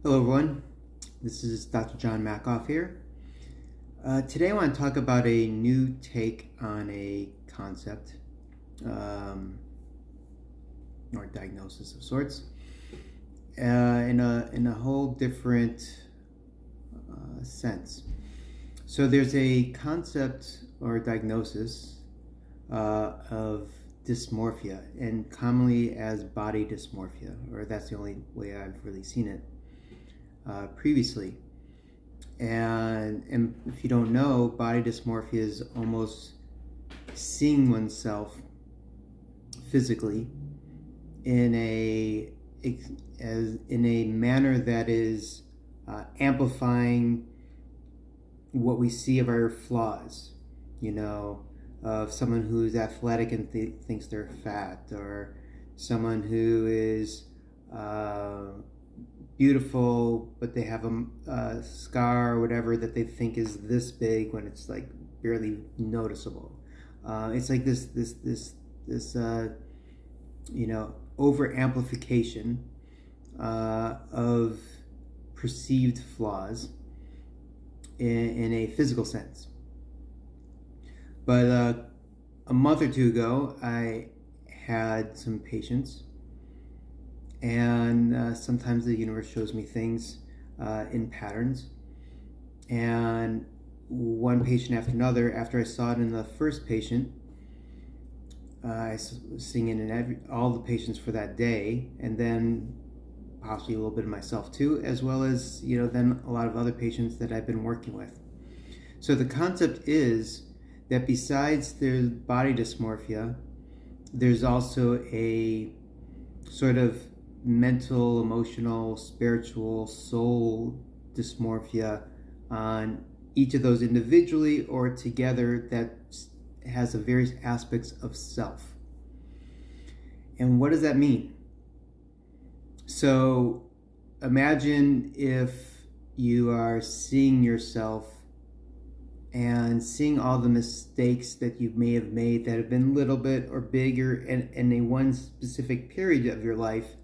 Hello everyone, this is Dr. John Makoff here. Today I want to talk about a new take on a concept or diagnosis of sorts in a whole different sense. So there's a concept or diagnosis of dysmorphia, and commonly as body dysmorphia, or that's the only way I've really seen it previously. And if you don't know, body dysmorphia is almost seeing oneself physically in a manner that is amplifying what we see of our flaws. Of someone who's athletic and thinks they're fat, or someone who is beautiful but they have a scar or whatever that they think is this big when it's like barely noticeable. It's like this over amplification of perceived flaws in a physical sense. But a month or two ago, I had some patients, and sometimes the universe shows me things in patterns. And one patient after another, after I saw it in the first patient, I was seeing it in all the patients for that day, and then possibly a little bit of myself too, as well as then a lot of other patients that I've been working with. So the concept is that besides there's body dysmorphia, there's also a sort of mental, emotional, spiritual, soul dysmorphia on each of those individually or together that has the various aspects of self. And what does that mean? So imagine if you are seeing yourself and seeing all the mistakes that you may have made that have been little bit or bigger in a one specific period of your life,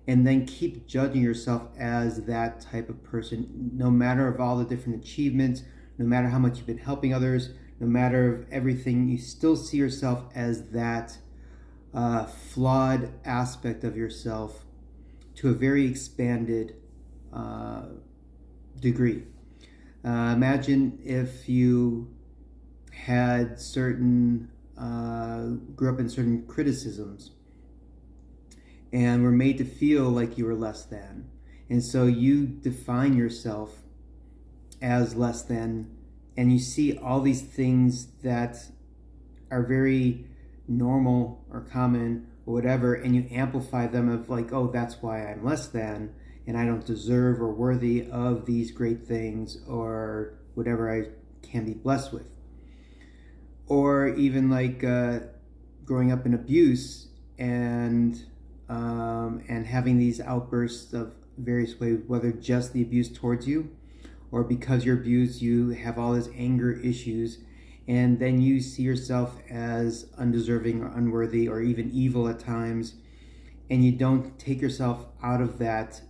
and then keep judging yourself as that type of person, no matter of all the different achievements, no matter how much you've been helping others, no matter of everything, you still see yourself as that flawed aspect of yourself to a very expanded degree. Imagine if you had grew up in certain criticisms and were made to feel like you were less than. And so you define yourself as less than, and you see all these things that are very normal or common or whatever, and you amplify them of like, oh, that's why I'm less than, and I don't deserve or worthy of these great things or whatever I can be blessed with. Or even like growing up in abuse and having these outbursts of various ways, whether just the abuse towards you or because you're abused, you have all this anger issues, and then you see yourself as undeserving or unworthy or even evil at times, and you don't take yourself out of that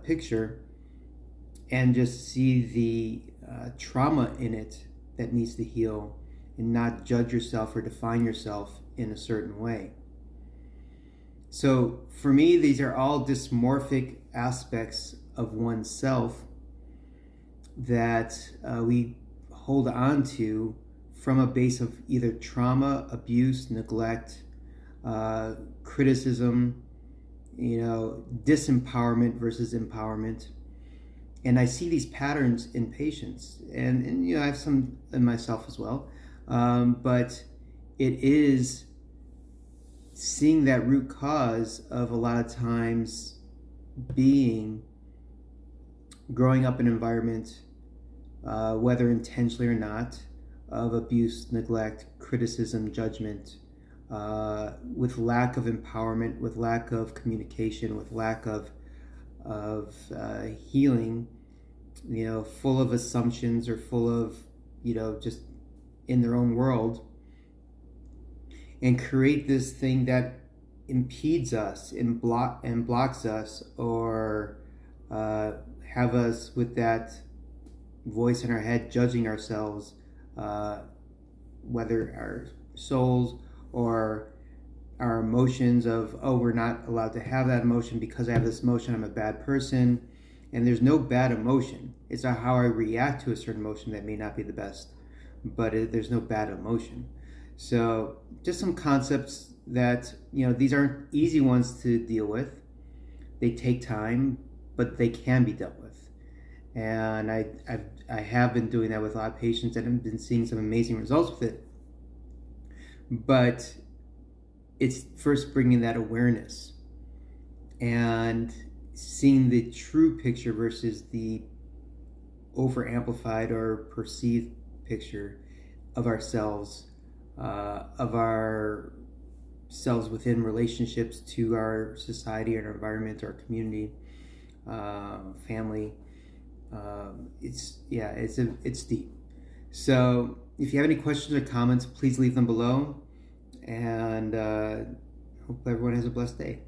picture and just see the trauma in it that needs to heal, and not judge yourself or define yourself in a certain way. So for me, these are all dysmorphic aspects of oneself that we hold on to from a base of either trauma, abuse, neglect, criticism, disempowerment versus empowerment. And I see these patterns in patients, and I have some in myself as well. But it is seeing that root cause of a lot of times being growing up in an environment, whether intentionally or not, of abuse, neglect, criticism, judgment, with lack of empowerment, with lack of communication, with lack of healing, full of assumptions or full of, just in their own world, and create this thing that impedes us and blocks us or have us with that voice in our head judging ourselves, whether our souls or our emotions of, oh, we're not allowed to have that emotion because I have this emotion, I'm a bad person. And there's no bad emotion. It's how I react to a certain emotion that may not be the best, but there's no bad emotion. So just some concepts that, these aren't easy ones to deal with. They take time, but they can be dealt with. And I have been doing that with a lot of patients and I've been seeing some amazing results with it. But it's first bringing that awareness and seeing the true picture versus the over amplified or perceived picture of ourselves, within relationships to our society, our environment, our community, family. It's deep. So if you have any questions or comments, please leave them below, and hope everyone has a blessed day.